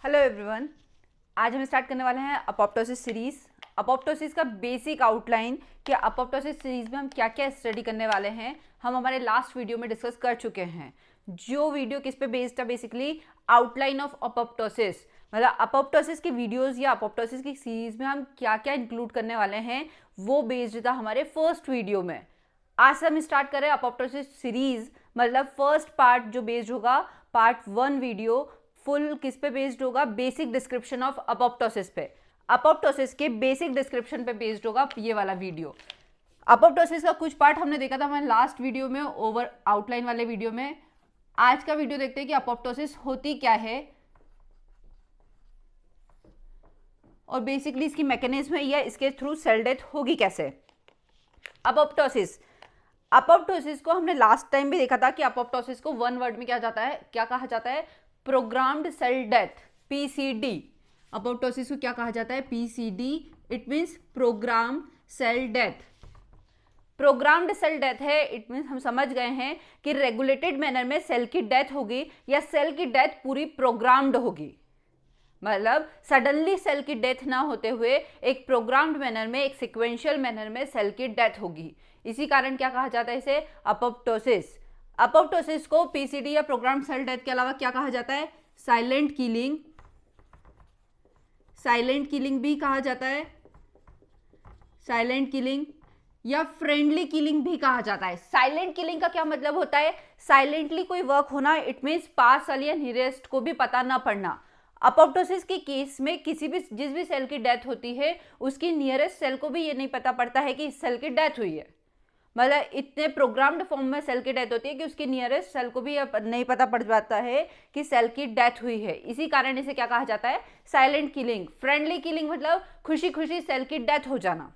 Hello everyone. आज हम start करने वाले हैं अपोप्टोसिस सीरीज। अपोप्टोसिस का बेसिक आउटलाइन कि अपोप्टोसिस सीरीज में हम क्या क्या स्टडी करने वाले हैं हम हमारे लास्ट वीडियो में डिस्कस कर चुके हैं। जो वीडियो किस पे बेस्ड है, बेसिकली आउटलाइन ऑफ अपोप्टोसिस, मतलब अपोप्टोसिस की वीडियोस या अपोप्टोसिस की सीरीज में हम क्या क्या इंक्लूड करने वाले हैं वो बेस्ड था हमारे फर्स्ट वीडियो में। आज से हम स्टार्ट करें अपोप्टोसिस सीरीज, मतलब फर्स्ट पार्ट जो बेस्ड होगा पार्ट 1 वीडियो फुल किस पे बेस्ड होगा, बेसिक डिस्क्रिप्शन ऑफ अपोप्टोसिस पे। अपोप्टोसिस के बेसिक डिस्क्रिप्शन पे बेस्ड होगा ये वाला वीडियो। अपोप्टोसिस का कुछ पार्ट हमने देखा था हमारे लास्ट वीडियो में, ओवर आउटलाइन वाले वीडियो में। आज का वीडियो देखते हैं कि अपोप्टोसिस होती क्या है और बेसिकली इसकी मैकेनिज्म है या इसके थ्रू सेल डेथ होगी कैसे। अपोप्टोसिस को हमने लास्ट टाइम भी देखा था कि अपोप्टोसिस को वन वर्ड में क्या कहा जाता है, programmed cell death, PCD. Apoptosis को क्या कहा जाता है, PCD. It means program cell death. Programmed cell death है, इट मींस हम समझ गए हैं कि रेगुलेटेड मैनर में सेल की डेथ होगी या सेल की डेथ पूरी प्रोग्राम्ड होगी, मतलब सडनली सेल की डेथ ना होते हुए एक प्रोग्राम्ड मैनर में, एक सिक्वेंशियल मैनर में सेल की डेथ होगी। इसी कारण क्या कहा जाता है इसे, अपोप्टोसिस। अपोप्टोसिस को पीसीडी या प्रोग्राम्ड सेल डेथ के अलावा क्या कहा जाता है, साइलेंट किलिंग, साइलेंट किलिंग भी कहा जाता है, साइलेंट किलिंग या फ्रेंडली किलिंग भी कहा जाता है। साइलेंट किलिंग का क्या मतलब होता है, साइलेंटली कोई वर्क होना, इट मींस पास वाली या नियरेस्ट को भी पता ना पड़ना। अपोप्टोसिस के केस में जिस भी सेल की डेथ होती है उसकी नियरेस्ट सेल को भी ये नहीं पता पड़ता है कि इस सेल की डेथ हुई है, मतलब इतने प्रोग्राम्ड फॉर्म में सेल की डेथ होती है कि उसकी नियरेस्ट सेल को भी नहीं पता पड़ जाता है कि सेल की डेथ हुई है। इसी कारण इसे क्या कहा जाता है, साइलेंट किलिंग। फ्रेंडली किलिंग मतलब खुशी खुशी सेल की डेथ हो जाना,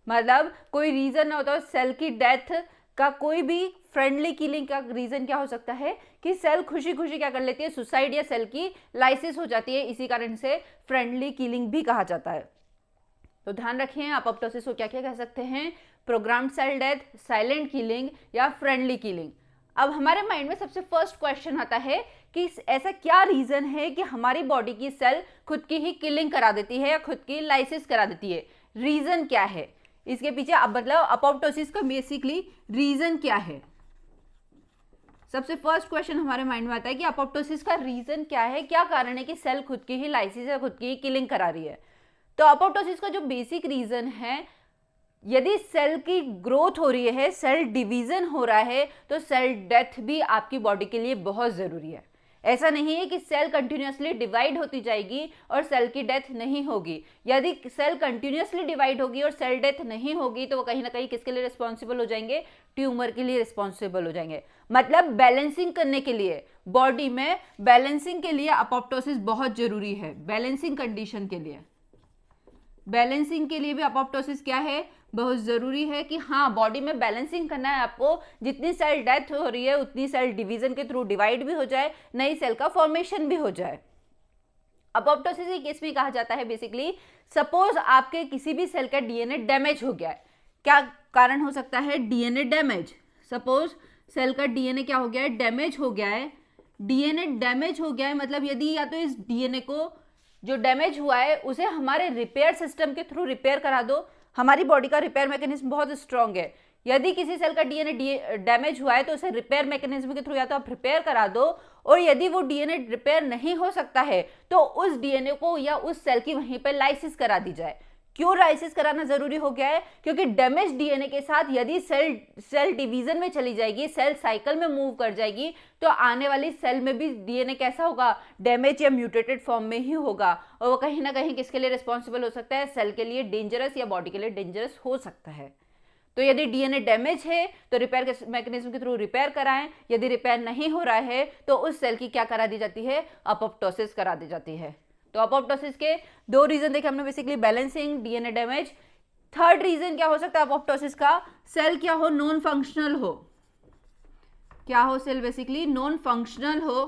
मतलब कोई रीजन ना होता सेल की डेथ का। कोई भी फ्रेंडली किलिंग का रीजन क्या हो सकता है कि सेल खुशी खुशी क्या कर लेती है, सुसाइड या सेल की लाइसिस हो जाती है। इसी कारण से फ्रेंडली किलिंग भी कहा जाता है। तो ध्यान रखिए अपोप्टोसिस को क्या क्या कह सकते हैं, programmed cell death, silent killing या फ्रेंडली किलिंग। अब हमारे माइंड में सबसे फर्स्ट क्वेश्चन आता है कि ऐसा क्या रीजन है कि हमारी बॉडी की सेल खुद की ही किलिंग करा देती है या खुद की लाइसिस करा देती है, रीजन क्या है इसके पीछे। अब मतलब अपोप्टोसिस का बेसिकली रीजन क्या है, सबसे फर्स्ट क्वेश्चन हमारे माइंड में आता है कि अपोप्टोसिस का रीजन क्या है, क्या कारण है कि सेल खुद की ही लाइसिस या खुद की ही किलिंग करा रही है। तो अपोप्टोसिस का जो बेसिक रीजन है, यदि सेल की ग्रोथ हो रही है, सेल डिवीजन हो रहा है, तो सेल डेथ भी आपकी बॉडी के लिए बहुत जरूरी है। ऐसा नहीं है कि सेल कंटिन्यूअसली डिवाइड होती जाएगी और सेल की डेथ नहीं होगी। यदि सेल कंटिन्यूअसली डिवाइड होगी और सेल डेथ नहीं होगी तो वो कहीं ना कहीं किसके लिए रिस्पॉन्सिबल हो जाएंगे, ट्यूमर के लिए रिस्पॉन्सिबल हो जाएंगे। मतलब बैलेंसिंग करने के लिए, बॉडी में बैलेंसिंग के लिए अपोप्टोसिस बहुत जरूरी है। बैलेंसिंग कंडीशन के लिए, बैलेंसिंग के लिए भी अपोप्टोसिस क्या है, बहुत जरूरी है कि हाँ बॉडी में बैलेंसिंग करना है आपको। जितनी सेल डेथ हो रही है उतनी सेल डिवीजन के थ्रू डिवाइड भी हो जाए, नई सेल का फॉर्मेशन भी हो जाए। अपोप्टोसिस के केस में कहा जाता है बेसिकली, सपोज आपके किसी भी सेल का डीएनए डैमेज हो गया है। क्या कारण हो सकता है, डीएनए डैमेज। सपोज सेल का डीएनए क्या हो गया है, डैमेज हो गया है। डीएनए डैमेज हो गया है मतलब यदि या तो इस डीएनए को जो डैमेज हुआ है उसे हमारे रिपेयर सिस्टम के थ्रू रिपेयर करा दो। हमारी बॉडी का रिपेयर मैकेनिज्म बहुत स्ट्रांग है। यदि किसी सेल का डीएनए डैमेज हुआ है तो उसे रिपेयर मैकेनिज्म के थ्रू या तो आप रिपेयर करा दो, और यदि वो डीएनए रिपेयर नहीं हो सकता है तो उस डीएनए को या उस सेल की वहीं पर लाइसिस करा दी जाए। क्यों लाइसिस कराना जरूरी हो गया है, क्योंकि डैमेज डीएनए के साथ यदि सेल डिवीजन में चली जाएगी, सेल साइकिल में मूव कर जाएगी, तो आने वाली सेल में भी डीएनए कैसा होगा, डैमेज या म्यूटेटेड फॉर्म में ही होगा, और वो कहीं ना कहीं किसके लिए रिस्पॉन्सिबल हो सकता है, सेल के लिए डेंजरस या बॉडी के लिए डेंजरस हो सकता है। तो यदि डीएनए डैमेज है तो रिपेयर के मैकेनिज्म के थ्रू रिपेयर कराएं। यदि रिपेयर नहीं हो रहा है तो उस सेल की क्या करा दी जाती है, अपोप्टोसिस करा दी जाती है। तो अपोप्टोसिस के दो रीजन देखे हमने basically, balancing, DNA damage. Third reason क्या हो सकता है अपोप्टोसिस का, सेल क्या हो, नॉन फंक्शनल हो। क्या हो सेल, बेसिकली नॉन फंक्शनल हो,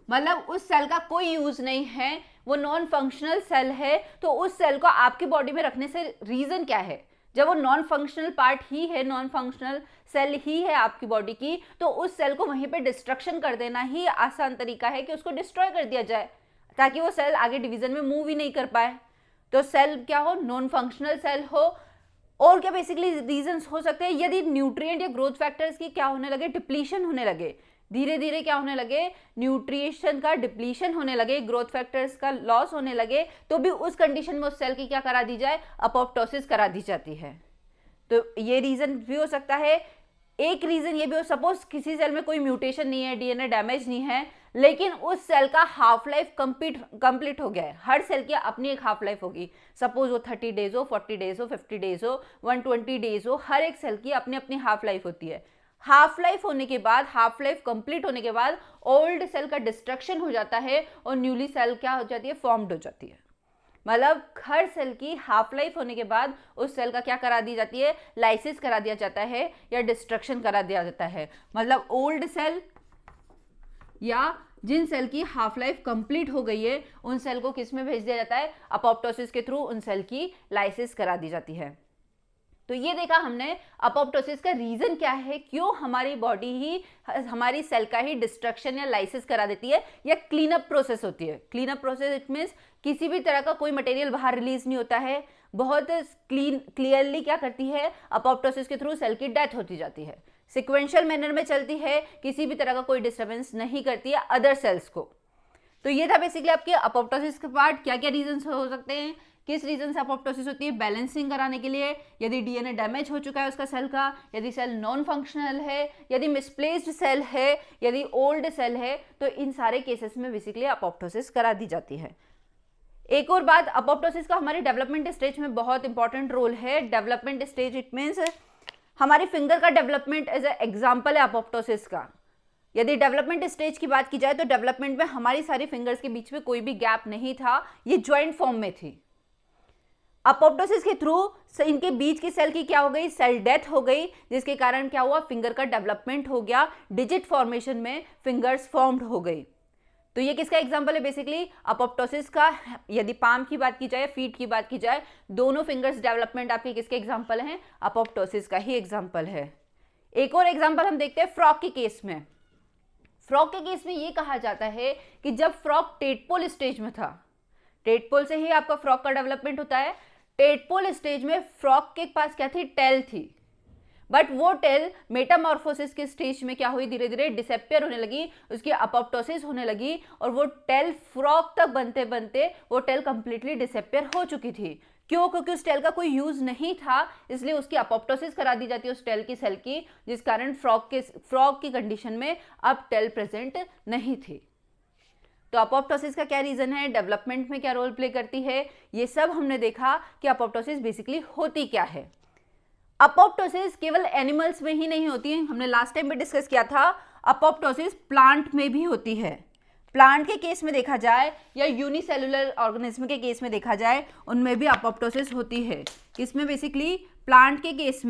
मतलब उस सेल का कोई यूज नहीं है, वो नॉन फंक्शनल सेल है। तो उस सेल को आपकी बॉडी में रखने से रीजन क्या है, जब वो नॉन फंक्शनल पार्ट ही है, नॉन फंक्शनल सेल ही है आपकी बॉडी की, तो उस सेल को वहीं पे डिस्ट्रक्शन कर देना ही आसान तरीका है कि उसको डिस्ट्रॉय कर दिया जाए, ताकि वो सेल आगे डिवीजन में मूव ही नहीं कर पाए। तो सेल क्या हो, नॉन फंक्शनल सेल हो। और क्या बेसिकली रीजंस हो सकते हैं, यदि न्यूट्रिएंट या ग्रोथ फैक्टर्स की क्या होने लगे, डिप्लीशन होने लगे, धीरे धीरे क्या होने लगे, न्यूट्रिशन का डिप्लीशन होने लगे, ग्रोथ फैक्टर्स का लॉस होने लगे, तो भी उस कंडीशन में उस सेल की क्या करा दी जाए, अपोप्टोसिस करा दी जाती है। तो ये रीजन भी हो सकता है। एक रीजन ये भी हो, सपोज किसी सेल में कोई म्यूटेशन नहीं है, डीएनए डैमेज नहीं है, लेकिन उस सेल का हाफ लाइफ कंप्लीट हो गया है। हर सेल की अपनी एक हाफ लाइफ होगी, सपोज वो 30 डेज हो, 40 डेज हो, 50 डेज हो, 120 डेज हो, हर एक सेल की अपनी अपनी हाफ लाइफ होती है। हाफ लाइफ होने के बाद, हाफ लाइफ कंप्लीट होने के बाद ओल्ड सेल का डिस्ट्रक्शन हो जाता है और न्यूली सेल क्या हो जाती है, फॉर्म्ड हो जाती है। मतलब हर सेल की हाफ लाइफ होने के बाद उस सेल का क्या करा दी जाती है, लाइसिस करा दिया जाता है या डिस्ट्रक्शन करा दिया जाता है। मतलब ओल्ड सेल या जिन सेल की हाफ लाइफ कंप्लीट हो गई है, उन सेल को किस में भेज दिया जाता है, अपोप्टोसिस के थ्रू उन सेल की लाइसिस करा दी जाती है। तो ये देखा हमने अपोप्टोसिस का रीजन क्या है, क्यों हमारी बॉडी ही हमारी सेल का ही डिस्ट्रक्शन या लाइसिस करा देती है, या क्लीनअप प्रोसेस होती है। क्लीनअप प्रोसेस इट मीन्स किसी भी तरह का कोई मटेरियल बाहर रिलीज नहीं होता है, बहुत क्लियरली क्या करती है, अपोप्टोसिस के थ्रू सेल की डेथ होती जाती है, सिक्वेंशियल मैनर में चलती है, किसी भी तरह का कोई डिस्टर्बेंस नहीं करती है अदर सेल्स को। तो ये था बेसिकली आपके अपोप्टोसिस के पार्ट। क्या क्या रीजन हो सकते हैं, किस रीजन से अपोप्टोसिस होती है, बैलेंसिंग कराने के लिए, यदि डीएनए डैमेज हो चुका है उसका सेल का, यदि सेल नॉन फंक्शनल है, यदि मिसप्लेस्ड सेल है, यदि ओल्ड सेल है, तो इन सारे केसेस में बेसिकली अपोप्टोसिस करा दी जाती है। एक और बात, अपोप्टोसिस का हमारे डेवलपमेंट स्टेज में बहुत इंपॉर्टेंट रोल है। डेवलपमेंट स्टेज इट मीन्स हमारी फिंगर का डेवलपमेंट एज ए एग्जाम्पल है अपोप्टोसिस का। यदि डेवलपमेंट स्टेज की बात की जाए तो डेवलपमेंट में हमारी सारी फिंगर्स के बीच में कोई भी गैप नहीं था, ये ज्वाइंट फॉर्म में थी। अपोप्टोसिस के थ्रू इनके बीच की सेल की क्या हो गई, सेल डेथ हो गई, जिसके कारण क्या हुआ, फिंगर का डेवलपमेंट हो गया, डिजिट फॉर्मेशन में फिंगर्स फॉर्म्ड हो गई। तो ये किसका एग्जांपल है, बेसिकली अपोप्टोसिस का। यदि पाम की बात की जाए, फीट की बात की जाए, दोनों फिंगर्स डेवलपमेंट आपके किसके एग्जांपल हैं, अपोप्टोसिस का ही एग्जांपल है। एक और एग्जांपल हम देखते हैं फ्रॉग के केस में। फ्रॉग के केस में ये कहा जाता है कि जब फ्रॉग टेडपोल स्टेज में था, टेडपोल से ही आपका फ्रॉग का डेवलपमेंट होता है, टेडपोल स्टेज में फ्रॉग के पास क्या थी, टेल थी, बट वो टेल मेटामॉर्फोसिस के स्टेज में क्या हुई, धीरे धीरे डिसअपियर होने लगी, उसकी अपोप्टोसिस होने लगी, और वो टेल फ्रॉग तक बनते बनते वो टेल कंप्लीटली डिसअपियर हो चुकी थी। क्यों, क्योंकि उस टेल का कोई यूज नहीं था, इसलिए उसकी अपोप्टोसिस करा दी जाती है उस टेल की सेल की, जिस कारण फ्रॉग की कंडीशन में अब टेल प्रेजेंट नहीं थी। तो अपोप्टोसिस का क्या रीजन है, डेवलपमेंट में क्या रोल प्ले करती है, ये सब हमने देखा कि अपोप्टोसिस बेसिकली होती क्या है। अपोप्टोसिस केवल एनिमल्स में ही नहीं होती है, हमने लास्ट टाइम भी डिस्कस किया था, अपोप्टोसिस प्लांट में भी होती है। प्लांट के केस में देखा जाए या यूनिसेलुलर ऑर्गेनिज्म के केस में देखा जाए, उनमें भी अपोप्टोसिस होती है। किसमें, बेसिकली प्लांट के केस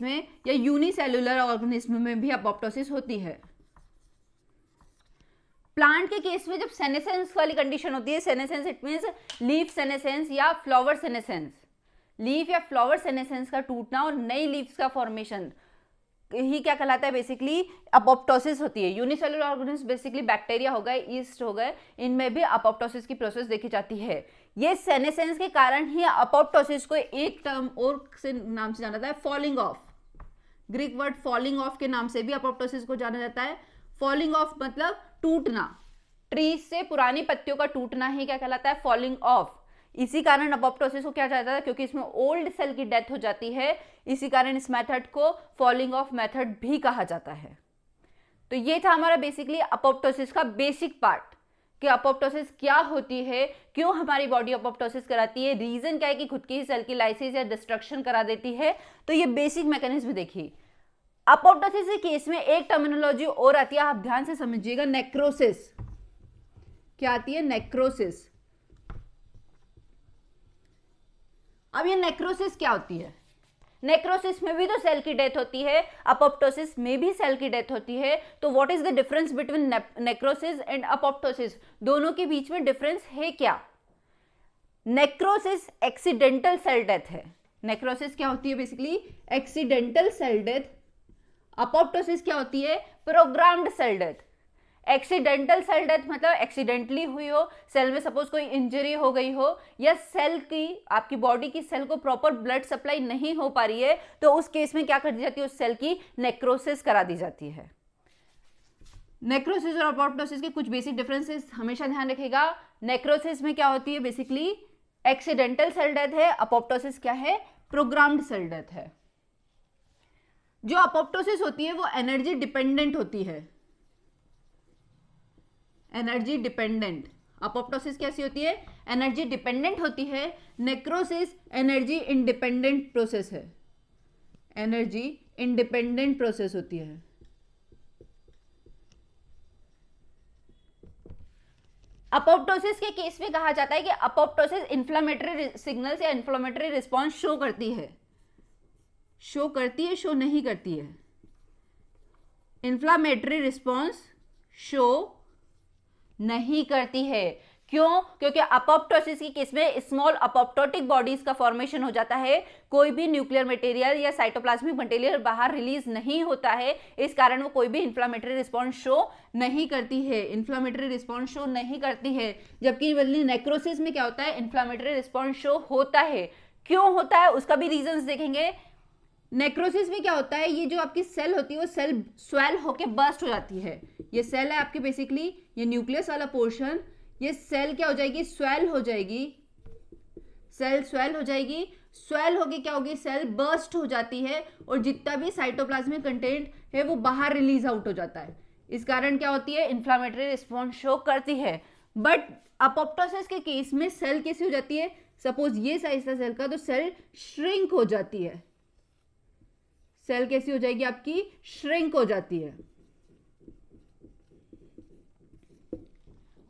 में या यूनिसेलुलर ऑर्गेनिज्म में भी अपोप्टोसिस होती है। प्लांट के केस में जब सेनेसेंस वाली कंडीशन होती है, senescence it means leaf senescence या फ्लावर सेनेसेंस, लीफ या फ्लावर सेनेसेंस का टूटना और नई लीव्स का फॉर्मेशन ही क्या कहलाता है, बेसिकली अपोप्टोसिस होती है। यूनिसेलुलर ऑर्गेनिज्म बेसिकली बैक्टीरिया हो गए, ईस्ट हो गए, इनमें भी अपोप्टोसिस की प्रोसेस देखी जाती है। ये सेनेसेंस के कारण ही अपोप्टोसिस को एक टर्म और से नाम से जाना जाता है, falling of. Greek word falling of के नाम से भी अपोप्टोसिस को जाना जाता है। फॉलिंग ऑफ मतलब टूटना, ट्रीज से पुरानी पत्तियों का टूटना ही क्या कहलाता है, फॉलिंग ऑफ। इसी कारण अपोप्टोसिस को क्या जाता है, क्योंकि इसमें ओल्ड सेल की डेथ हो जाती है, इसी कारण इस मेथड को फॉलिंग ऑफ मेथड भी कहा जाता है। तो ये था हमारा बेसिकली अपोप्टोसिस का बेसिक पार्ट कि अपोप्टोसिस क्या होती है, क्यों हमारी बॉडी अपोप्टोसिस कराती है, रीजन क्या है कि खुद की ही सेल की लाइसिस या डिस्ट्रक्शन करा देती है। तो ये बेसिक मैकेनिज्म देखिए। अपोप्टोसिस के केस में एक टर्मिनोलॉजी और आती है, आप ध्यान से समझिएगा, नेक्रोसिस। क्या आती है, नेक्रोसिस। अब ये नेक्रोसिस क्या होती है, नेक्रोसिस में भी तो सेल की डेथ होती है, अपोप्टोसिस में भी सेल की डेथ होती है। तो what is the difference between necrosis and apoptosis, दोनों के बीच में डिफरेंस है क्या। नेक्रोसिस एक्सीडेंटल सेल डेथ है। नेक्रोसिस क्या होती है? Basically accidental cell death. Apoptosis क्या होती है? Programmed cell death. Accidental cell death मतलब एक्सीडेंटली हुई हो, सेल में सपोज कोई इंजरी हो गई हो, या सेल की, आपकी बॉडी की सेल को प्रॉपर ब्लड सप्लाई नहीं हो पा रही है, तो उस केस में क्या कर दी जाती है? उस सेल की नेक्रोसिस करा दी जाती है। नेक्रोसिस और अपोप्टोसिस के कुछ बेसिक डिफरेंसेस हमेशा ध्यान रखिएगा। नेक्रोसिस में क्या होती है? बेसिकली एक्सीडेंटल सेल डेथ है। अपोप्टोसिस क्या है? प्रोग्राम्ड सेल डेथ है। जो अपोप्टोसिस होती है वो एनर्जी डिपेंडेंट होती है, एनर्जी डिपेंडेंट। अपोप्टोसिस कैसी होती है? एनर्जी डिपेंडेंट होती है। नेक्रोसिस एनर्जी इंडिपेंडेंट प्रोसेस है, एनर्जी इंडिपेंडेंट प्रोसेस होती है। अपोप्टोसिस के केस में कहा जाता है कि अपोप्टोसिस इन्फ्लामेटरी सिग्नल्स या इन्फ्लामेटरी रिस्पॉन्स शो करती है। शो करती है, शो नहीं करती है। इन्फ्लामेटरी रिस्पॉन्स शो नहीं करती है। क्यों? क्योंकि अपोप्टोसिस के केस में स्मॉल अपोप्टोटिक बॉडीज का फॉर्मेशन हो जाता है। कोई भी न्यूक्लियर मटेरियल या साइटोप्लाज्मिक मटेरियल बाहर रिलीज नहीं होता है, इस कारण वो कोई भी इन्फ्लामेटरी रिस्पॉन्स शो नहीं करती है, इन्फ्लामेटरी रिस्पॉन्स शो नहीं करती है। जबकि नेक्रोसिस में क्या होता है? इन्फ्लामेटरी रिस्पॉन्स शो होता है। क्यों होता है उसका भी रीजंस देखेंगे। नेक्रोसिस में क्या होता है? ये जो आपकी सेल होती है वो सेल स्वेल होके बर्स्ट हो जाती है। ये सेल है आपकी, बेसिकली ये न्यूक्लियस वाला पोर्शन, ये सेल क्या हो जाएगी? स्वेल हो जाएगी। सेल स्वेल हो जाएगी। स्वेल होके क्या होगी? सेल बर्स्ट हो जाती है और जितना भी साइटोप्लाज्मिक कंटेंट है वो बाहर रिलीज आउट हो जाता है। इस कारण क्या होती है? इन्फ्लामेटरी रिस्पॉन्स शो करती है। बट अपोप्टोसिस के केस में सेल कैसी हो जाती है? सपोज ये साइज था सेल का, तो सेल श्रिंक हो जाती है। सेल कैसी हो जाएगी? आपकी श्रिंक हो जाती है।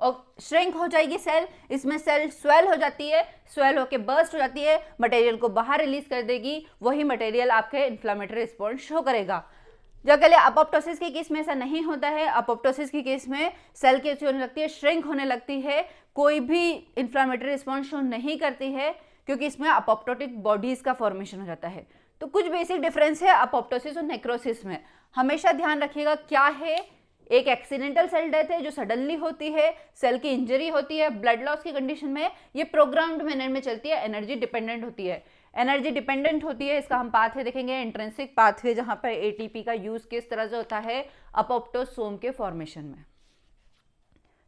और श्रिंक हो जाएगी सेल, इसमें सेल स्वेल हो जाती है, स्वेल होके बर्स्ट हो जाती है, मटेरियल को बाहर रिलीज कर देगी। वही मटेरियल आपके इन्फ्लामेटरी रिस्पॉन्स शो करेगा। जो के लिए अपोप्टोसिस के केस में ऐसा नहीं होता है। अपोप्टोसिस के केस में सेल कैसी होने लगती है? श्रिंक होने लगती है। कोई भी इन्फ्लामेटरी रिस्पॉन्स शो नहीं करती है, क्योंकि इसमें अपोप्टोटिक बॉडीज का फॉर्मेशन हो जाता है। तो कुछ बेसिक डिफरेंस है अपोप्टोसिस और नेक्रोसिस में। हमेशा ध्यान रखिएगा क्या है। एक एक्सीडेंटल सेल डेथ है जो सडनली होती है, सेल की इंजरी होती है, ब्लड लॉस की कंडीशन में। ये प्रोग्राम्ड मैनर में चलती है, एनर्जी डिपेंडेंट होती है। एनर्जी डिपेंडेंट होती है, इसका हम पाथवे देखेंगे, इंट्रिंसिक पाथवे, जहां पर एटीपी का यूज किस तरह से होता है अपोप्टोसोम के फॉर्मेशन में।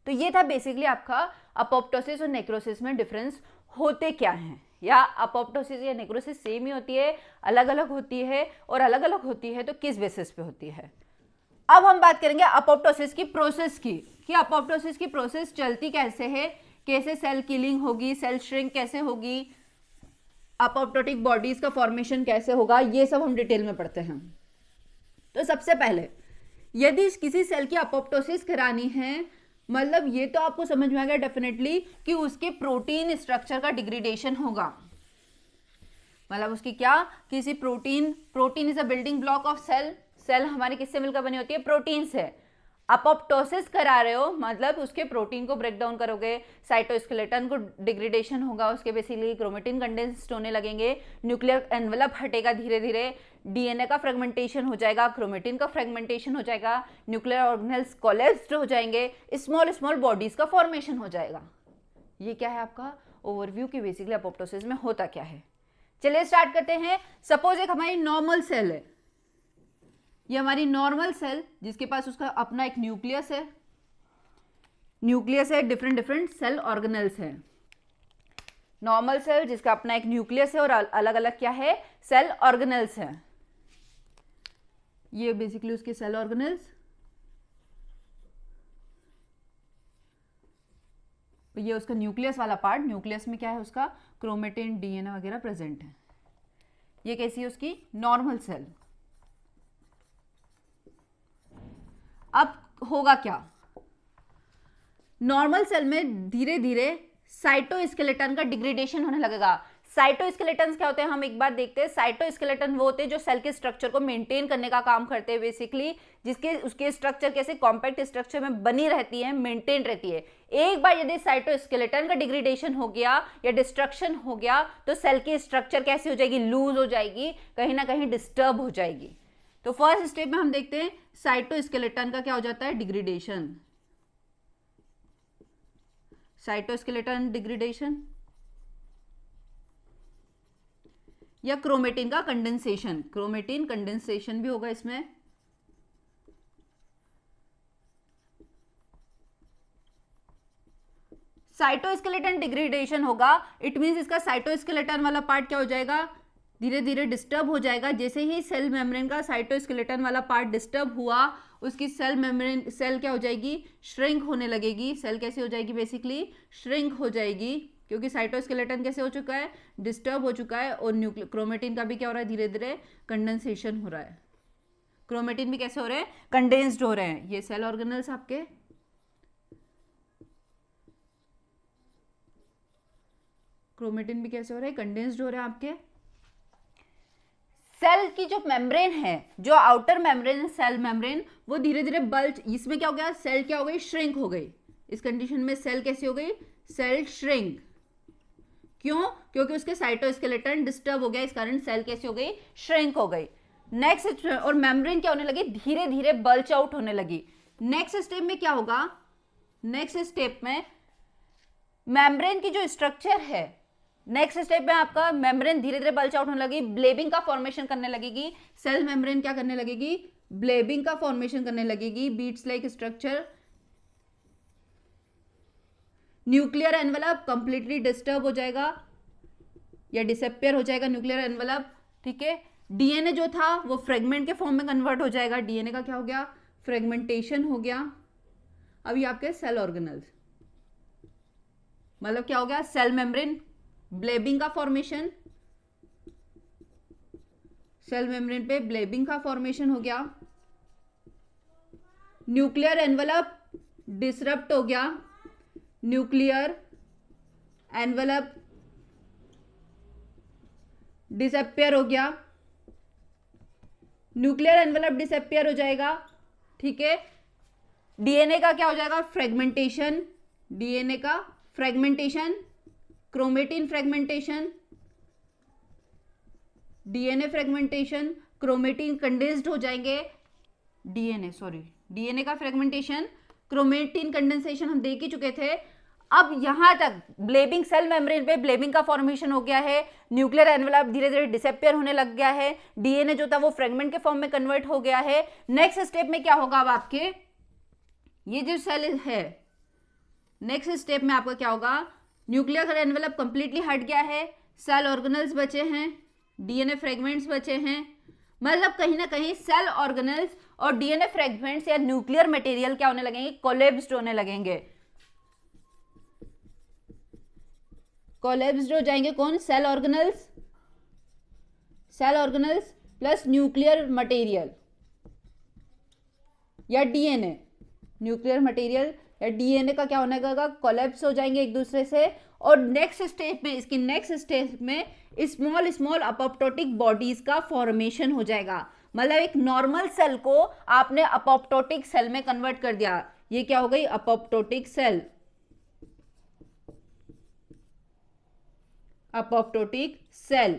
तो ये था बेसिकली आपका अपोप्टोसिस और नेक्रोसिस में डिफरेंस होते क्या हैं, या अपोप्टोसिस या नेक्रोसिस सेम ही होती है, अलग अलग होती है, और अलग अलग होती है तो किस बेसिस पे होती है। अब हम बात करेंगे अपोप्टोसिस की प्रोसेस की, कि अपोप्टोसिस की प्रोसेस चलती कैसे है, कैसे सेल किलिंग होगी, सेल श्रिंक कैसे होगी, अपोप्टोटिक बॉडीज का फॉर्मेशन कैसे होगा, ये सब हम डिटेल में पढ़ते हैं। तो सबसे पहले यदि किसी सेल की अपोप्टोसिस करानी है, मतलब ये तो आपको समझ में आ गया डेफिनेटली कि उसके प्रोटीन स्ट्रक्चर का डिग्रेडेशन होगा। मतलब उसकी क्या, किसी protein is a building block of cell. Cell हमारी किससे मिलकर बनी होती है? प्रोटीन से। अपोप्टोसिस करा रहे हो मतलब उसके प्रोटीन को ब्रेक डाउन करोगे, साइटोस्केलेटन को डिग्रेडेशन होगा, उसके बेसिकली क्रोमेटिन कंडेंस्ड होने लगेंगे, न्यूक्लियर एनवेलप हटेगा धीरे धीरे, डीएनए का फ्रेगमेंटेशन हो जाएगा, क्रोमेटिन का फ्रेगमेंटेशन हो जाएगा, न्यूक्लियर ऑर्गेनेल्स कोलेप्स्ड हो जाएंगे, स्मॉल स्मॉल बॉडीज का फॉर्मेशन हो जाएगा। ये क्या है आपका ओवरव्यू की बेसिकली अपोप्टोसिस में होता क्या है। चलिए स्टार्ट करते हैं। सपोज एक हमारी नॉर्मल सेल है, ये हमारी नॉर्मल सेल जिसके पास उसका अपना एक न्यूक्लियस है, डिफरेंट सेल ऑर्गेनेल्स है। नॉर्मल सेल जिसका अपना एक न्यूक्लियस है और अलग अलग क्या है, सेल ऑर्गेनेल्स है। ये बेसिकली उसके सेल ऑर्गेनेल्स, ये उसका न्यूक्लियस वाला पार्ट। न्यूक्लियस में क्या है उसका, क्रोमेटिन, डीएनए वगैरह प्रेजेंट है। ये कैसी है उसकी नॉर्मल सेल। अब होगा क्या, नॉर्मल सेल में धीरे धीरे साइटोस्केलेटन का डिग्रेडेशन होने लगेगा। साइटोस्केलेटन क्या होते हैं, हम एक बार देखते हैं। साइटोस्केलेटन वो होते हैं जो सेल के स्ट्रक्चर को मेंटेन करने का काम करते हैं बेसिकली, जिसके उसके स्ट्रक्चर कैसे कॉम्पैक्ट स्ट्रक्चर में बनी रहती है, मेंटेन रहती है। एक बार यदि साइटोस्केलेटन का डिग्रेडेशन हो गया या डिस्ट्रक्शन हो गया तो सेल की स्ट्रक्चर कैसी हो जाएगी, लूज हो जाएगी, कहीं ना कहीं डिस्टर्ब हो जाएगी। तो फर्स्ट स्टेप में हम देखते हैं साइटोस्केलेटन का क्या हो जाता है, डिग्रेडेशन। साइटोस्केलेटन डिग्रेडेशन या क्रोमेटिन का कंडेंसेशन, क्रोमेटिन कंडेंसेशन भी होगा इसमें। साइटोस्केलेटन डिग्रेडेशन होगा, इट मींस इसका साइटोस्केलेटन वाला पार्ट क्या हो जाएगा, धीरे धीरे डिस्टर्ब हो जाएगा। जैसे ही सेल मेम्ब्रेन का साइटोस्केलेटन वाला पार्ट डिस्टर्ब हुआ, उसकी सेल मेम्ब्रेन, सेल क्या हो जाएगी, श्रिंक होने लगेगी। सेल कैसे हो जाएगी, बेसिकली श्रिंक हो जाएगी, क्योंकि साइटोस्केलेटन कैसे हो चुका है, डिस्टर्ब हो चुका है। और न्यूक्लियर क्रोमेटिन का भी क्या हो रहा है, धीरे धीरे कंडेंसेशन हो रहा है। क्रोमेटिन भी कैसे हो रहे हैं, कंडेंस्ड हो रहे हैं। ये सेल ऑर्गेनल्स आपके क्रोमेटिन भी कैसे हो रहे हैं, कंडेंस्ड हो रहे हैं आपके। सेल की जो मेम्ब्रेन है, जो आउटर मेम्ब्रेन है सेल मेम्ब्रेन, वो धीरे धीरे बल्ज, इसमें क्या हो गया, सेल क्या हो गई, श्रिंक हो गई। इस कंडीशन में सेल कैसी हो गई, सेल श्रिंक। क्यों, क्योंकि उसके साइटोस्केलेटन डिस्टर्ब हो गया, इस कारण सेल कैसी हो गई, श्रिंक हो गई। नेक्स्ट, और मेम्ब्रेन क्या होने लगी, धीरे धीरे बल्ज आउट होने लगी। नेक्स्ट स्टेप में क्या होगा, नेक्स्ट स्टेप में मेम्ब्रेन की जो स्ट्रक्चर है, नेक्स्ट स्टेप में आपका मेम्ब्रेन धीरे धीरे बल्ज आउट होने लगी, ब्लेबिंग का फॉर्मेशन करने लगेगी। सेल मेम्ब्रेन क्या करने लगेगी, ब्लेबिंग का फॉर्मेशन करने लगेगी। Beats like structure, nuclear envelope completely disturb हो जाएगा या डिसअपियर हो जाएगा न्यूक्लियर एनवेलप, ठीक है। डीएनए जो था वो फ्रेगमेंट के फॉर्म में कन्वर्ट हो जाएगा। डीएनए का क्या हो गया, फ्रेगमेंटेशन हो गया। अब ये आपके सेल ऑर्गेनल्स, मतलब क्या हो गया, सेल मेम्ब्रेन, ब्लेबिंग का फॉर्मेशन, सेल मेम्ब्रेन पे ब्लेबिंग का फॉर्मेशन हो गया। न्यूक्लियर एनवेलप डिसरप्ट हो गया, न्यूक्लियर एनवेलप डिसअपियर हो गया, न्यूक्लियर एनवेलप डिसअपियर हो जाएगा, ठीक है। डीएनए का क्या हो जाएगा, फ्रेगमेंटेशन, डीएनए का fragmentation, chromatin fragmentation, DNA fragmentation, chromatin condensed हो जाएंगे। डीएनए का फ्रेगमेंटेशन, क्रोमेटिन कंडेंसेशन हम देख ही चुके थे। अब यहां तक ब्लेबिंग, सेल मेम्ब्रेन पे ब्लेबिंग का फॉर्मेशन हो गया है, न्यूक्लियर एनवेलप धीरे धीरे डिसअपियर होने लग गया है, डीएनए जो था वो फ्रेगमेंट के फॉर्म में कन्वर्ट हो गया है। नेक्स्ट स्टेप में क्या होगा, अब आपके ये जो सेल है, नेक्स्ट स्टेप में आपका क्या होगा, न्यूक्लियर एनवेलप कंप्लीटली हट गया है, सेल ऑर्गेनल्स बचे हैं, डीएनए फ्रेगमेंट्स बचे हैं। मतलब कहीं ना कहीं सेल ऑर्गेनल्स और डीएनए फ्रेगमेंट्स या न्यूक्लियर मटेरियल क्या होने लगेंगे, कोलैप्स्ड होने लगेंगे। कोलैप्स्ड हो जाएंगे कौन, cell organelles, cell organelles plus nuclear material या डीएनए, न्यूक्लियर मटेरियल या डीएनए का क्या होने लगा, कोलैप्स हो जाएंगे एक दूसरे से। और नेक्स्ट स्टेप में, इसकी नेक्स्ट स्टेप में स्मॉल स्मॉल अपोप्टोटिक बॉडीज का फॉर्मेशन हो जाएगा। मतलब एक नॉर्मल सेल को आपने अपोप्टोटिक सेल में कन्वर्ट कर दिया, ये क्या हो गई, अपोप्टोटिक सेल। अपोप्टोटिक सेल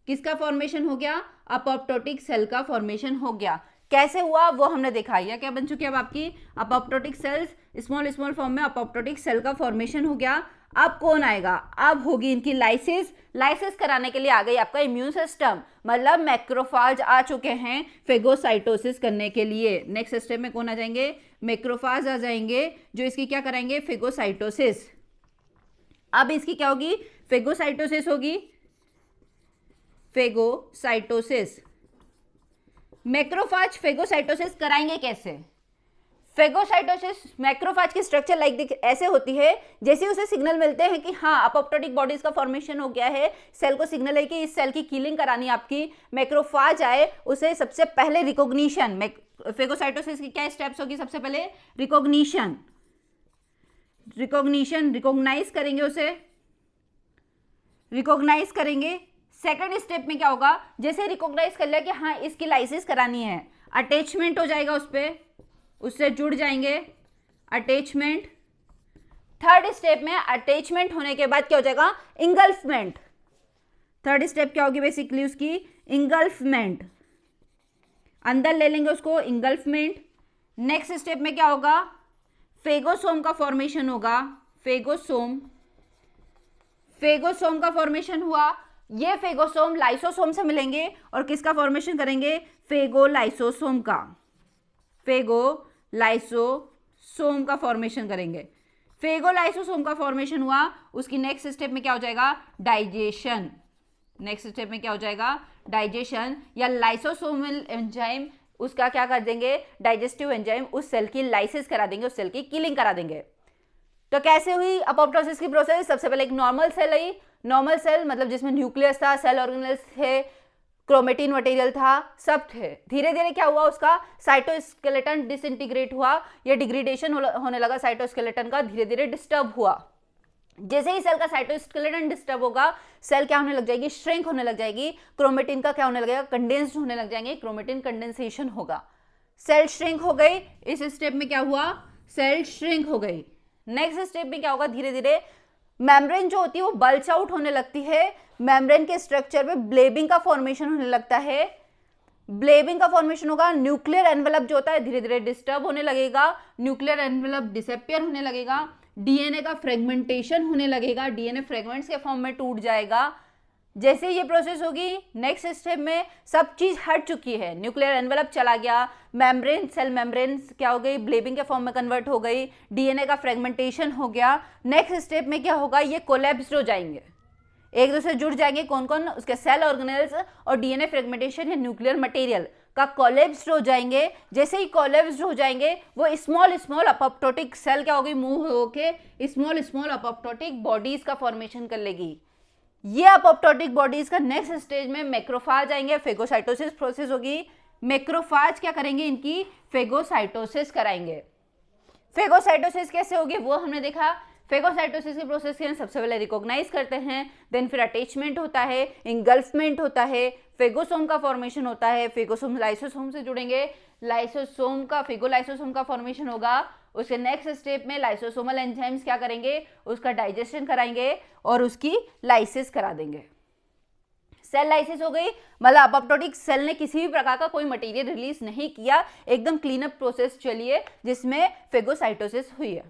किसका फॉर्मेशन हो गया, अपोप्टोटिक सेल का फॉर्मेशन हो गया। कैसे हुआ वो हमने देखा, या क्या बन चुकी है अब आपकी apoptotic cells, small small form में अपोप्टोटिक सेल का फॉर्मेशन हो गया। अब कौन आएगा, अब होगी इनकी लाइसिस। लाइसिस कराने के लिए आ गई आपका इम्यून सिस्टम, मतलब मैक्रोफाज आ चुके हैं फेगोसाइटोसिस करने के लिए। नेक्स्ट स्टेप में कौन आ जाएंगे, मैक्रोफाज आ जाएंगे, जो इसकी क्या कराएंगे, फेगोसाइटोसिस। अब इसकी क्या होगी, फेगोसाइटोसिस होगी, फेगोसाइटोसिस। मैक्रोफाज फेगोसाइटोसिस कराएंगे कैसे, फेगोसाइटोसिस मैक्रोफाज की स्ट्रक्चर लाइक ऐसे होती है, जैसे उसे सिग्नल मिलते हैं कि हाँ अपोप्टोटिक बॉडीज का फॉर्मेशन हो गया है, सेल को सिग्नल है कि इस सेल की किलिंग करानी आपकी, मैक्रोफाज आए, उसे सबसे पहले रिकॉग्निशन, फेगोसाइटोसिस की क्या स्टेप्स होगी, सबसे पहले रिकॉग्निशन, रिकॉग्नाइज करेंगे उसे, रिकॉग्नाइज करेंगे। सेकंड स्टेप में क्या होगा, जैसे रिकॉग्नाइज कर लिया कि हाँ इसकी लाइसिस करानी है, अटैचमेंट हो जाएगा उस पर, उससे जुड़ जाएंगे, अटैचमेंट। थर्ड स्टेप में अटैचमेंट होने के बाद क्या हो जाएगा, इंगल्फमेंट। थर्ड स्टेप क्या होगी बेसिकली उसकी, इंगल्फमेंट, अंदर ले लेंगे उसको, इंगल्फमेंट। नेक्स्ट स्टेप में क्या होगा, फेगोसोम का फॉर्मेशन होगा, फेगोसोम, फेगोसोम का फॉर्मेशन हुआ। ये फेगोसोम लाइसोसोम से मिलेंगे और किसका फॉर्मेशन करेंगे, फेगोलाइसोसोम का, फेगोलाइसोसोम का फॉर्मेशन करेंल फेगोलाइसोसोम का फॉर्मेशन हुआ, उसकी नेक्स्ट स्टेप में क्या हो जाएगा, डाइजेशन। नेक्स्ट स्टेप में क्या हो जाएगा, डाइजेशन, या लाइसोसोमल एंजाइम उसका क्या कर देंगे, डाइजेस्टिव एंजाइम उस सेल की लाइसिस करा देंगे, उस सेल की किलिंग करा देंगे। तो कैसे हुई अपोप्टोसिस की प्रोसेस, सबसे पहले एक नॉर्मल सेल आई, नॉर्मल सेल मतलब जिसमें न्यूक्लियस था, सेल ऑर्गेनेल्स थे, क्रोमेटिन मटेरियल था, सब थे। धीरे धीरे क्या हुआ, उसका साइटोस्केलेटन डिसइंटीग्रेट हुआ या डिग्रेडेशन होने लगा साइटोस्केलेटन का, धीरे धीरे डिस्टर्ब हुआ। जैसे ही सेल का साइटोस्केलेटन डिस्टर्ब होगा, सेल क्या होने लग जाएगी, श्रिंक होने लग जाएगी, क्रोमेटिन का क्या होने लगेगा, कंडेंस्ड होने लग जाएंगे, क्रोमेटिन कंडेंसेशन होगा, सेल श्रिंक हो गई। इस स्टेप में क्या हुआ, सेल श्रिंक हो गई। नेक्स्ट स्टेप में क्या होगा, धीरे धीरे मेम्ब्रेन जो होती है वो बल्ज आउट होने लगती है, मेम्ब्रेन के स्ट्रक्चर में ब्लेबिंग का फॉर्मेशन होने लगता है, ब्लेबिंग का फॉर्मेशन होगा, न्यूक्लियर एनवेलप जो होता है धीरे धीरे डिस्टर्ब होने लगेगा, न्यूक्लियर एनवेलप डिसअपियर होने लगेगा, डीएनए का फ्रेगमेंटेशन होने लगेगा, डीएनए फ्रेगमेंट्स के फॉर्म में टूट जाएगा। जैसे ये प्रोसेस होगी, नेक्स्ट स्टेप में सब चीज हट चुकी है, न्यूक्लियर एनवेलप चला गया, मेम्ब्रेन, सेल मेम्ब्रेन क्या हो गई, ब्लेबिंग के फॉर्म में कन्वर्ट हो गई, डीएनए का फ्रेगमेंटेशन हो गया। नेक्स्ट स्टेप में क्या होगा, ये कोलैप्स्ड हो जाएंगे, एक दूसरे जुड़ जाएंगे, कौन कौन, उसके सेल ऑर्गेनेल्स और डीएनए फ्रेगमेंटेशन या न्यूक्लियर मटेरियल का कोलैप्स्ड हो जाएंगे। जैसे ही कोलैप्स्ड हो जाएंगे, वो स्मॉल स्मॉल अपोप्टोटिक सेल क्या होगी, मूव होके स्मॉल स्मॉल अपोप्टोटिक बॉडीज का फॉर्मेशन कर लेगी। ये अपोप्टोटिक बॉडीज का नेक्स्ट स्टेज में मैक्रोफाज आएंगे, फेगोसाइटोसिस प्रोसेस होगी, मैक्रोफाज क्या करेंगे, इनकी फेगोसाइटोसिस कराएंगे। फेगोसाइटोसिस कैसे होगी वो हमने देखा, फेगोसाइटोसिस के प्रोसेस के सबसे पहले रिकॉग्नाइज करते हैं, देन फिर अटैचमेंट होता है, इंगल्फमेंट होता है, फेगोसोम का फॉर्मेशन होता है, फेगोसोम लाइसोसोम से जुड़ेंगे, लाइसोसोम का फेगोलाइसोसोम का फॉर्मेशन होगा, उसके नेक्स्ट स्टेप में लाइसोसोमल एंजाइम्स क्या करेंगे, उसका डाइजेशन कराएंगे और उसकी लाइसिस करा देंगे। सेल लाइसिस हो गई, मतलब अपोप्टोटिक सेल ने किसी भी प्रकार का कोई मटेरियल रिलीज नहीं किया, एकदम क्लीन अप प्रोसेस चलिए जिसमें फेगोसाइटोसिस हुई है।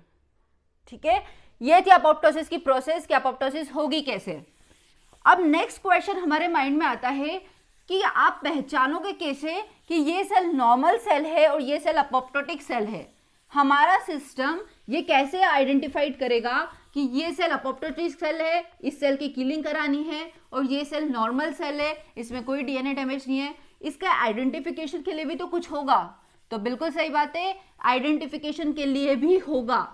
ठीक है, ये थी अपोप्टोसिस की प्रोसेस कि अपोप्टोसिस होगी कैसे। अब नेक्स्ट क्वेश्चन हमारे माइंड में आता है कि आप पहचानोगे कैसे कि ये सेल नॉर्मल सेल है और ये सेल अपोप्टोटिक सेल है। हमारा सिस्टम ये कैसे आइडेंटिफाइड करेगा कि ये सेल अपोप्टोटिक सेल है, इस सेल की किलिंग करानी है, और ये सेल नॉर्मल सेल है, इसमें कोई डीएनए डैमेज नहीं है। इसका आइडेंटिफिकेशन के लिए भी तो कुछ होगा। तो बिल्कुल सही बात है, आइडेंटिफिकेशन के लिए भी होगा।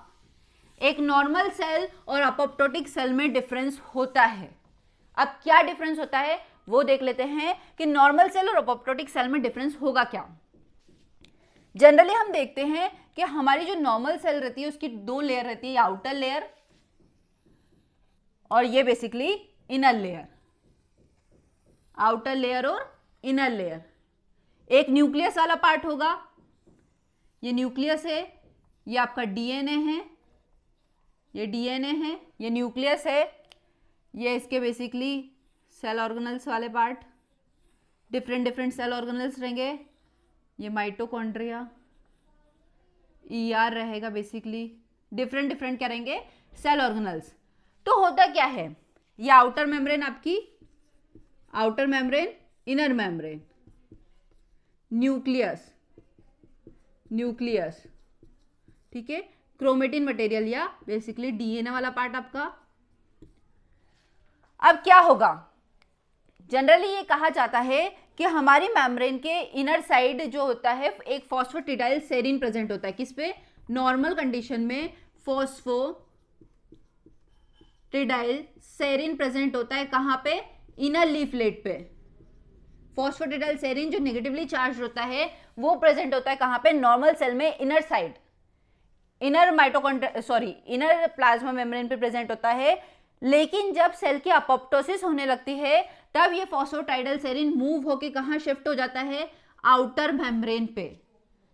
एक नॉर्मल सेल और अपोप्टोटिक सेल में डिफरेंस होता है। अब क्या डिफरेंस होता है वो देख लेते हैं कि नॉर्मल सेल और अपोप्टोटिक सेल में डिफरेंस होगा क्या। जनरली हम देखते हैं कि हमारी जो नॉर्मल सेल रहती है उसकी दो लेयर रहती है, आउटर लेयर और ये basically inner layer, outer layer और इनर लेयर। एक न्यूक्लियस वाला पार्ट होगा, ये न्यूक्लियस है, ये आपका डीएनए है, ये डीएनए है, ये न्यूक्लियस है, ये इसके बेसिकली सेल ऑर्गेनल्स वाले part, different different cell organelles रहेंगे, ये माइटोकॉन्ड्रिया, ईआर रहेगा, बेसिकली डिफरेंट डिफरेंट क्या रहेंगे, सेल ऑर्गेनल्स। तो होता क्या है, ये आउटर मेम्ब्रेन आपकी, outer membrane, inner membrane, nucleus, nucleus, ठीक है, क्रोमेटिन मटेरियल या बेसिकली डीएनए वाला पार्ट आपका। अब क्या होगा, जनरली ये कहा जाता है कि हमारी मेम्ब्रेन के इनर साइड जो होता है एक फॉस्फेटिडाइल सेरीन प्रेजेंट होता है। किस पे, नॉर्मल कंडीशन में फॉस्फेटिडाइल सेरीन प्रेजेंट होता है, कहां पे, इनर लीफलेट पे। फॉस्फेटिडाइल सेरीन जो नेगेटिवली चार्ज होता है वो प्रेजेंट होता है कहां पे, नॉर्मल सेल में inner side, inner mitochondria inner plasma membrane पे प्रेजेंट होता है। लेकिन जब सेल की अपोप्टोसिस होने लगती है तब ये फॉस्फेटाइडल सेरीन मूव होके कहां शिफ्ट हो जाता है, आउटर मेम्ब्रेन पे।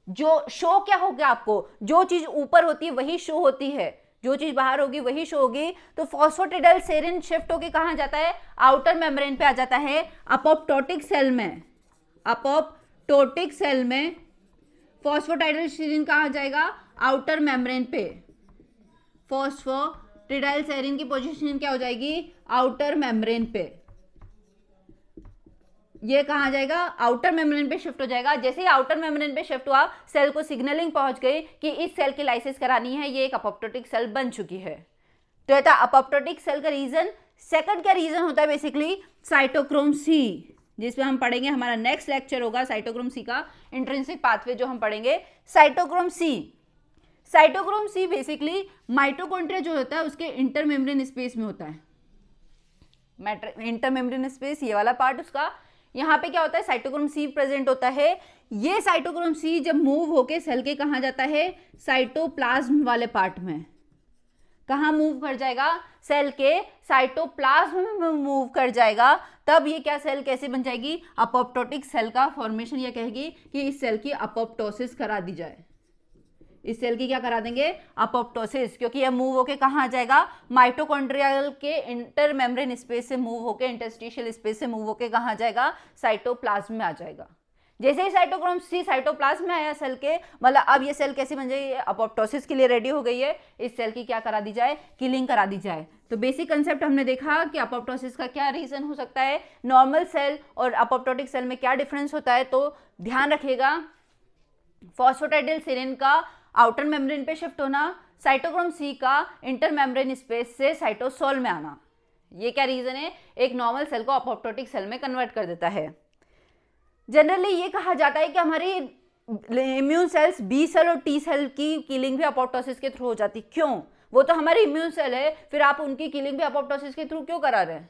जो शो क्या हो गया आपको, जो चीज ऊपर होती है वही शो होती है, जो चीज बाहर होगी वही शो होगी। तो फॉस्फेटाइडल सेरीन शिफ्ट होके कहां जाता है, आउटर मेम्ब्रेन पे आ जाता है। अपोप्टोटिक सेल में, अपोप्टोटिक सेल में फॉस्फेटाइडल सेरीन कहां जाएगा, आउटर मेम्ब्रेन पे। फॉस्फेटाइडल सेरीन की पोजीशन क्या हो जाएगी, आउटर मेम्ब्रेन पे। ये कहां जाएगा, आउटर मेम्ब्रेन पे शिफ्ट हो जाएगा। जैसे ही आउटर मेम्ब्रेन पे शिफ्ट हुआ, सेल को सिग्नलिंग पहुंच गई कि इस सेल की लाइसिस करानी है, ये एक अपोप्टोटिक सेल बन चुकी है। तो ये था अपोप्टोटिक सेल का रीजन। सेकंड का रीजन होता है बेसिकली साइटोक्रोम सी, जिसमें हम पढ़ेंगे, हमारा नेक्स्ट लेक्चर होगा साइटोक्रोम सी का, इंट्रिंसिक पाथवे जो हम पढ़ेंगे। Cytochrome C, cytochrome C basically mitochondria जो होता है उसके इंटरमेम्ब्रेन स्पेस में होता है। इंटरमेम्ब्रेन स्पेस ये वाला पार्ट उसका, यहाँ पे क्या होता है, साइटोक्रोम सी प्रेजेंट होता है। ये साइटोक्रोम सी जब मूव होके सेल के कहाँ जाता है, साइटोप्लाज्म वाले पार्ट में। कहाँ मूव कर जाएगा, सेल के साइटोप्लाज्म में मूव कर जाएगा। तब ये क्या सेल कैसे बन जाएगी, अपोप्टोटिक सेल का फॉर्मेशन। ये कहेगी कि इस सेल की अपोप्टोसिस करा दी जाए, इस सेल की क्या करा देंगे, अपोप्टोसिस, क्योंकि यह मूव होके कहां आ जाएगा, माइटोकॉन्ड्रियल के इंटरमेम्ब्रेन स्पेस से मूव होके, इंटरस्टिशियल स्पेस से मूव होके कहां आ जाएगा, साइटोप्लाज्म में आ जाएगा। जैसे ही साइटोक्रोम सी साइटोप्लाज्म में आया सेल के, मतलब अब ये सेल कैसे बन जाएगी, अपोप्टोसिस के लिए रेडी हो गई है। इस सेल की क्या करा दी जाए, किलिंग करा दी जाए। तो बेसिक कंसेप्ट हमने देखा कि अपोप्टोसिस का क्या रीजन हो सकता है, नॉर्मल सेल और अपोप्टोटिक सेल में क्या डिफरेंस होता है। तो ध्यान रखिएगा, फॉस्फेटाइडल सेरीन का आउटर मेम्ब्रेन पे शिफ्ट होना, साइटोक्रोम सी का इंटर मेम्ब्रेन स्पेस से साइटोसोल में आना। ये क्या रीजन है, एक नॉर्मल सेल को अपोप्टोटिक सेल में कन्वर्ट कर देता है। जनरली ये कहा जाता है कि हमारी इम्यून सेल्स बी सेल और टी सेल की किलिंग भी अपोप्टोसिस के थ्रू हो जाती। क्यों, वो तो हमारी इम्यून सेल है, फिर आप उनकी किलिंग भी अपोप्टोसिस के थ्रू क्यों करा रहे हैं,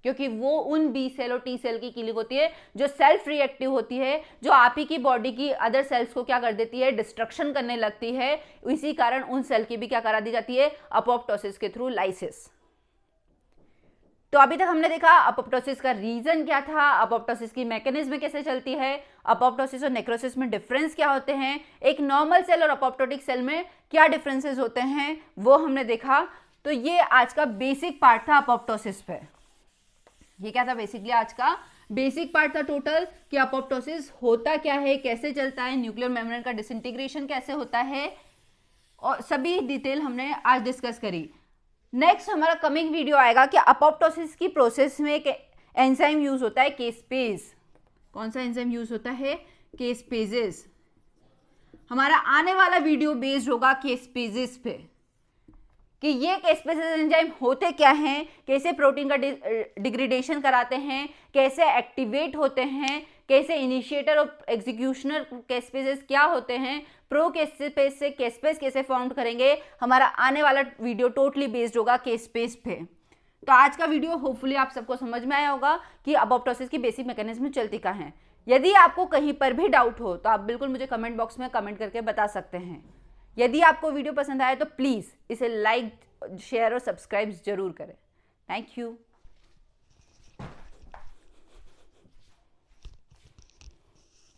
क्योंकि वो उन बी सेल और टी सेल की किलिंग होती है जो सेल्फ रिएक्टिव होती है, जो आप ही की बॉडी की अदर सेल्स को क्या कर देती है, डिस्ट्रक्शन करने लगती है। इसी कारण उन सेल की भी क्या करा दी जाती है, अपोप्टोसिस के थ्रू लाइसिस। तो अभी तक हमने देखा अपोप्टोसिस का रीजन क्या था, अपोप्टोसिस की मैकेनिज्म कैसे चलती है, अपोप्टोसिस और नेक्रोसिस में डिफरेंस क्या होते हैं, एक नॉर्मल सेल और अपोप्टोटिक सेल में क्या डिफरेंसेस होते हैं, वो हमने देखा। तो ये आज का बेसिक पार्ट था अपोप्टोसिस पे। ये क्या था, बेसिकली आज का बेसिक पार्ट था टोटल, कि अपोप्टोसिस होता क्या है, कैसे चलता है, न्यूक्लियर मेम्ब्रेन का डिसइंटीग्रेशन कैसे होता है, और सभी डिटेल हमने आज डिस्कस करी। नेक्स्ट हमारा कमिंग वीडियो आएगा कि अपोप्टोसिस की प्रोसेस में एक एंजाइम यूज होता है, केस्पेज। कौन सा एंजाइम यूज होता है, केस्पेजेस। हमारा आने वाला वीडियो बेस्ड होगा केस्पेजेस पे, कि ये केस्पेजेस एंजाइम होते क्या हैं, कैसे प्रोटीन का डिग्रेडेशन कराते हैं, कैसे एक्टिवेट होते हैं, कैसे इनिशिएटर और एग्जीक्यूशनर केस्पेजेस क्या होते हैं, प्रो केस्पेज से केस्पेज कैसे फाउंड करेंगे। हमारा आने वाला वीडियो टोटली बेस्ड होगा केस्पेज पे। तो आज का वीडियो होपफुली आप सबको समझ में आया होगा कि अपोप्टोसिस की बेसिक मैकेनिज्म चलती कहाँ है। यदि आपको कहीं पर भी डाउट हो तो आप बिल्कुल मुझे कमेंट बॉक्स में कमेंट करके बता सकते हैं। यदि आपको वीडियो पसंद आए तो प्लीज़ इसे लाइक, शेयर और सब्सक्राइब जरूर करें। Thank you.